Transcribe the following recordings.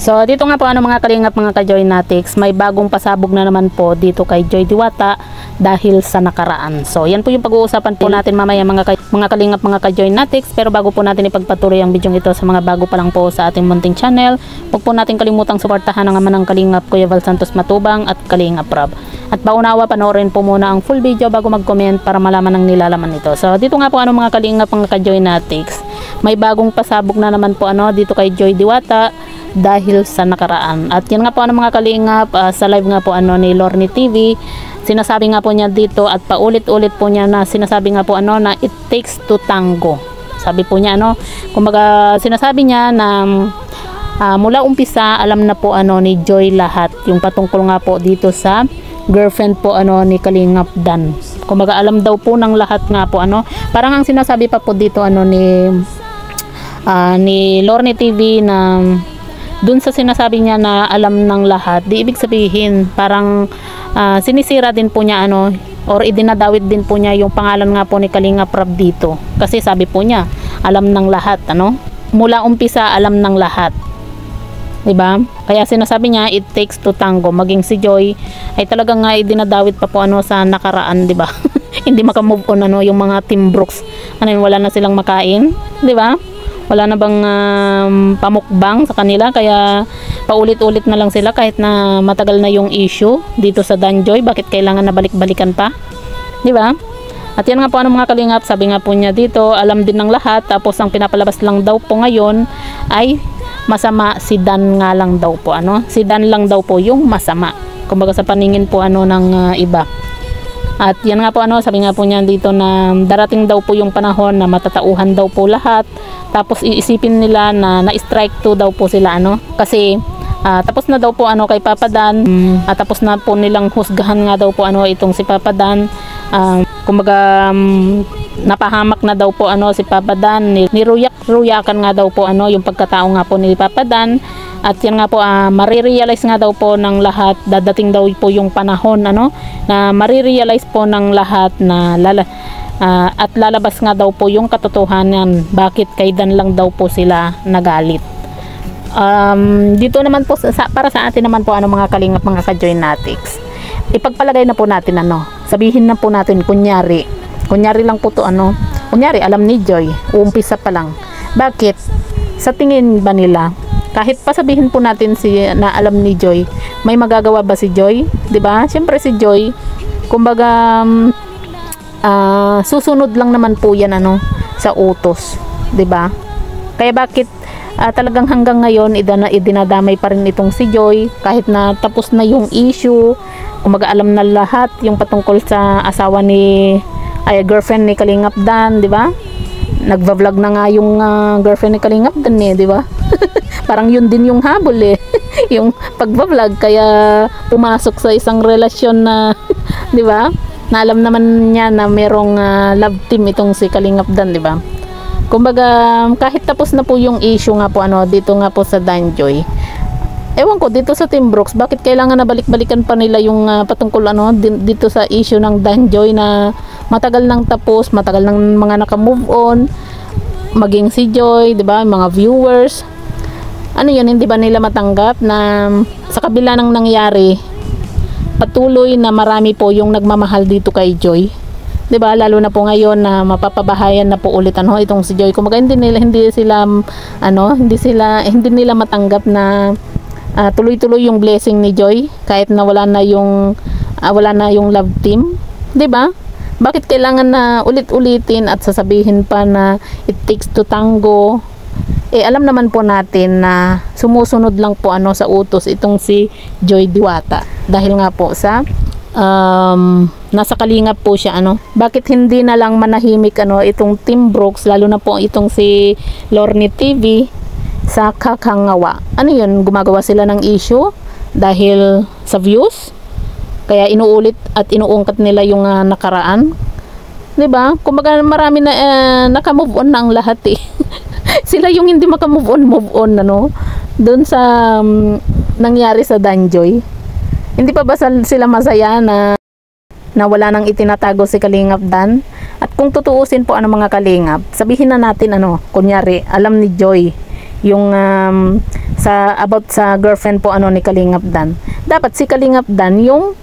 So dito nga po mga kalingap, mga ka-Joynatics, may bagong pasabog na naman po dito kay Joy Diwata dahil sa nakaraan. So yan po yung pag-uusapan po natin mamaya mga kalingap, mga ka-Joynatics. Pero bago po natin ipagpatuloy ang video ito sa mga bago pa lang po sa ating munting channel, huwag po natin kalimutang suportahan ang ama ng Kalingap, Kuya Val Santos Matubang at Kalingap Rob. At paunawa, panoorin po muna ang full video bago mag-comment para malaman ang nilalaman nito. So dito nga po mga kalingap, mga ka-Joynatics, may bagong pasabog na naman po dito kay Joy Diwata dahil sa nakaraan. At yan nga po mga kalingap, sa live nga po ni Lorne TV, sinasabi nga po niya dito at paulit-ulit po niya na sinasabi nga po na it takes to tango. Sabi po niya kumbaga sinasabi niya na mula umpisa alam na po ni Joy lahat yung patungkol nga po dito sa girlfriend po ni Kalingap Dan. Kumbaga alam daw po ng lahat nga po parang ang sinasabi pa po dito ni Lorne TV na dun sa sinasabi niya na alam ng lahat, di ibig sabihin parang sinisira din po niya or idinadawit din po niya yung pangalan nga po ni Kalingap Rob dito. Kasi sabi po niya, alam ng lahat, mula umpisa alam ng lahat. 'Di ba? Kaya sinasabi niya it takes to tango. Maging si Joy ay talagang nga idinadawit pa po sa nakaraan, 'di ba? Hindi maka-move on yung mga Team Brooks. Wala na silang makain, 'di ba? Wala na bang pamukbang sa kanila, kaya paulit-ulit na lang sila kahit na matagal na yung issue dito sa Danjoy. Bakit kailangan na balik-balikan pa, di ba? At yan nga po mga kalingap, sabi nga po niya dito, alam din ng lahat, tapos ang pinapalabas lang daw po ngayon ay masama si Dan nga lang daw po, si Dan lang daw po yung masama, kumbaga sa paningin po ng iba. At yan nga po sabi nga po niya dito na darating daw po yung panahon na matatauhan daw po lahat. Tapos iisipin nila na na-strike 2 daw po sila kasi tapos na daw po kay Papa Dan. Tapos na po nilang husgahan nga daw po itong si Papa Dan. Kumbaga napahamak na daw po si Papa Dan, niruyak-ruyakan nga daw po yung pagkatao nga po ni Papa Dan. At yan nga po marirealize nga daw po ng lahat, dadating daw po yung panahon na marirealize po ng lahat na at lalabas nga daw po yung katotohanan bakit kay Dan lang daw po sila nagalit. Dito naman po para sa atin naman po mga kalingap, mga ka-Joynatics, ipagpalagay na po natin sabihin na po natin kunyari lang po to kunyari alam ni Joy, uumpisa pa lang. Bakit sa tingin ba nila kahit pa sabihin po natin na alam ni Joy, may magagawa ba si Joy? 'Di ba? Siyempre si Joy, kumbaga susunod lang naman po yan sa utos, 'di ba? Kaya bakit talagang hanggang ngayon idinadamay pa rin itong si Joy kahit na tapos na yung issue, kumbaga alam na lahat yung patungkol sa asawa girlfriend ni Kalingap Dan, 'di ba? Nagva-vlog na nga yung girlfriend ni Kalingap Dan di ba? Parang yun din yung habol yung pagba-vlog, kaya pumasok sa isang relasyon na 'di ba? Na alam naman niya na merong love team itong si Kalingap Dan, 'di ba? Kumbaga kahit tapos na po yung issue nga po dito nga po sa Danjoy. Ewan ko dito sa Team Brooks, bakit kailangan na balik-balikan pa nila yung patungkol dito sa issue ng Danjoy na matagal nang tapos, matagal nang mga naka-move on, maging si Joy, 'di ba? Mga viewers. Yun, hindi ba nila matanggap na sa kabila ng nangyari, patuloy na marami po yung nagmamahal dito kay Joy, 'di ba? Lalo na po ngayon na mapapabahayan na po ulit itong si Joy. Kumaga hindi nila matanggap na tuloy-tuloy yung blessing ni Joy kahit na wala na yung love team, 'di ba? Bakit kailangan na ulit-ulitin at sasabihin pa na it takes to tango? Alam naman po natin na sumusunod lang po sa utos itong si Joy Diwata dahil nga po sa nasa Kalingap po siya Bakit hindi na lang manahimik itong Team Brooks, lalo na po itong si Lorne TV sa kakangawa? Yun, gumagawa sila ng issue dahil sa views, kaya inuulit at inuungkat nila yung nakaraan, 'di ba? Kumbaga marami na naka-move on na ang lahat sila yung hindi maka-move on doon sa nangyari sa Danjoy. Hindi pa ba sila masaya na wala nang itinatago si Kalingap Dan? At kung tutuusin po mga kalingap, sabihin na natin kunyari alam ni Joy yung sa about sa girlfriend po ano ni Kalingap Dan. Dapat si Kalingap Dan yung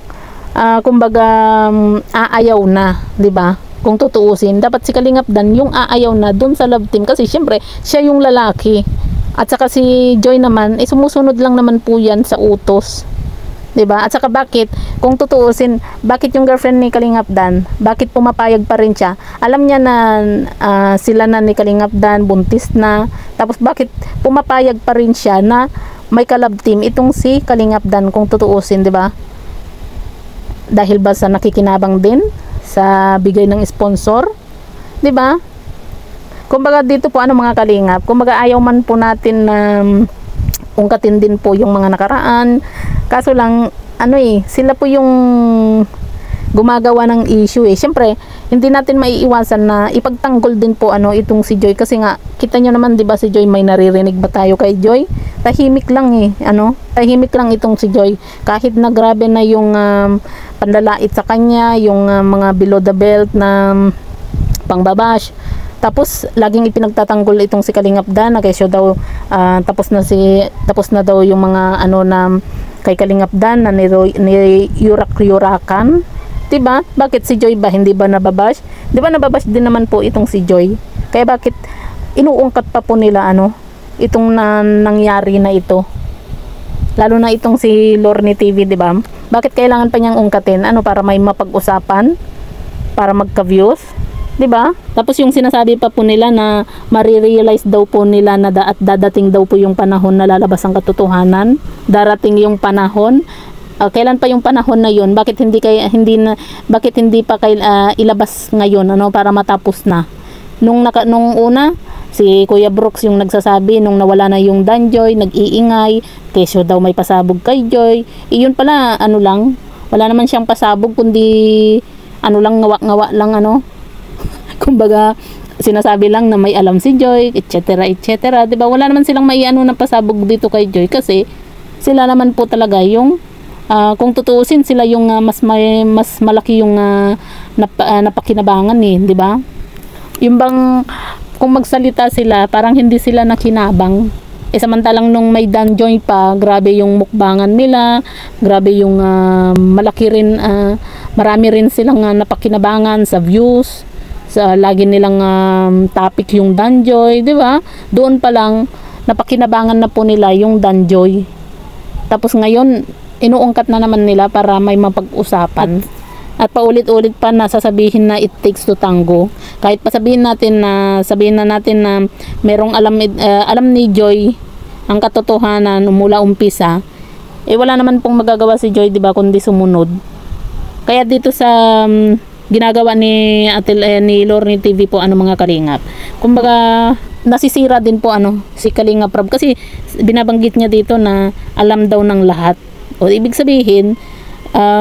kumbaga aayaw na, 'di ba? Kung tutuusin, dapat si Kalingap Dan yung aayaw na dun sa love team kasi syempre siya yung lalaki. At saka si Joy naman, sumusunod lang naman po yan sa utos. 'Di ba? At saka bakit, kung tutuusin, bakit yung girlfriend ni Kalingap Dan, bakit pumapayag pa rin siya? Alam niya na sila na ni Kalingap Dan, buntis na. Tapos bakit pumapayag pa rin siya na may ka-love team itong si Kalingap Dan kung tutuusin, 'di ba? Dahil ba sa nakikinabang din sa bigay ng sponsor, 'di ba? Kumbaga dito po ano mga kalingap, kumbaga ayaw man po natin na ungkatin din po yung mga nakaraan. Kaso lang ano sila po yung gumagawa ng issue Siyempre, hindi natin maiiwasan na ipagtanggol din po ano itong si Joy kasi nga kita nyo naman 'di ba si Joy, may naririnig ba tayo kay Joy? Tahimik lang tahimik lang itong si Joy. Kahit na grabe na yung pandalait sa kanya, yung mga below the belt na pangbabash. Tapos laging ipinagtatanggol itong si Kalingap Dan na kesyo daw tapos na daw yung mga ano na kay Kalingap Dan na yurak-yurakan. 'Di ba? Bakit si Joy ba hindi ba nababash? 'Di ba nababash din naman po itong si Joy? Kaya bakit inuungkat pa po nila itong nangyari na ito? Lalo na itong si Lorne TV, 'di ba? Bakit kailangan pa niyang ungkatin? Para may mapag-usapan? Para magka-views? 'Di ba? Tapos yung sinasabi pa po nila na marirealize daw po nila na dadating daw po yung panahon na lalabas ang katotohanan. Darating yung panahon. Kailan pa yung panahon na yun? Bakit hindi pa ilabas ngayon para matapos na? Nung una si Kuya Brooks yung nagsasabi nung nawala na yung Danjoy, nag-iingay, kesyo daw may pasabog kay Joy. Iyon pala lang, wala naman siyang pasabog kundi ngawa-ngawa lang kumbaga sinasabi lang na may alam si Joy, etc. etc. 'Di ba? Wala naman silang may ng pasabog dito kay Joy kasi sila naman po talaga yung kung tutuusin sila yung mas malaki yung napakinabangan 'di ba? Yung bang kung magsalita sila parang hindi sila nakinabang. Samantalang nung may Danjoy pa, grabe yung mukbangan nila, grabe yung malaki rin, marami rin silang napakinabangan sa views. Sa lagi nilang topic yung Danjoy, 'di ba? Doon pa lang napakinabangan na po nila yung Danjoy. Tapos ngayon inuungkat na naman nila para may mapag-usapan. At paulit-ulit pa na sasabihin na it takes to tango. Kahit pa sabihin na natin na merong alam ni Joy ang katotohanan mula umpisa. Wala naman pong magagawa si Joy, 'di ba, kundi sumunod. Kaya dito sa ginagawa ni Lorne TV po mga kalingap. Kumbaga nasisira din po si Kalingap Rob kasi binabanggit niya dito na alam daw ng lahat. O ibig sabihin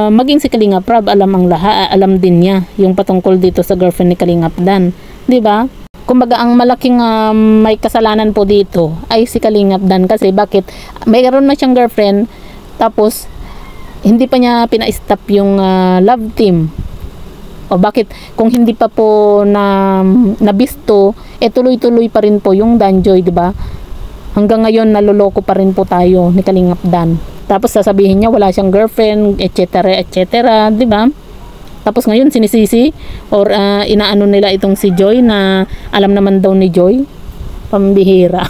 maging si Kalingap Rob alam ang lahat, alam din niya yung patungkol dito sa girlfriend ni Kalingap Dan, 'di ba? Kumbaga ang malaking may kasalanan po dito ay si Kalingap Dan kasi bakit mayroon na siyang girlfriend tapos hindi pa niya pina-stop yung love team. O bakit kung hindi pa po nabisto, tuloy-tuloy pa rin po yung Danjoy, 'di ba? Hanggang ngayon naloloko pa rin po tayo ni Kalingap Dan. Tapos sasabihin niya wala siyang girlfriend, etc. etc. 'di ba? Tapos ngayon sinisisi or inaano nila itong si Joy na alam naman daw ni Joy. Pambihira.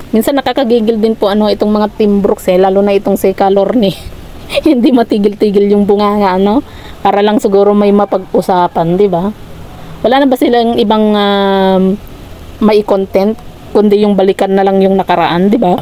Minsan nakakagigil din po itong mga Team Brooks lalo na itong si Lorne. Hindi matigil-tigil yung bunganga para lang siguro may mapag-usapan, 'di ba? Wala na ba silang ibang may content kundi yung balikan na lang yung nakaraan, 'di ba?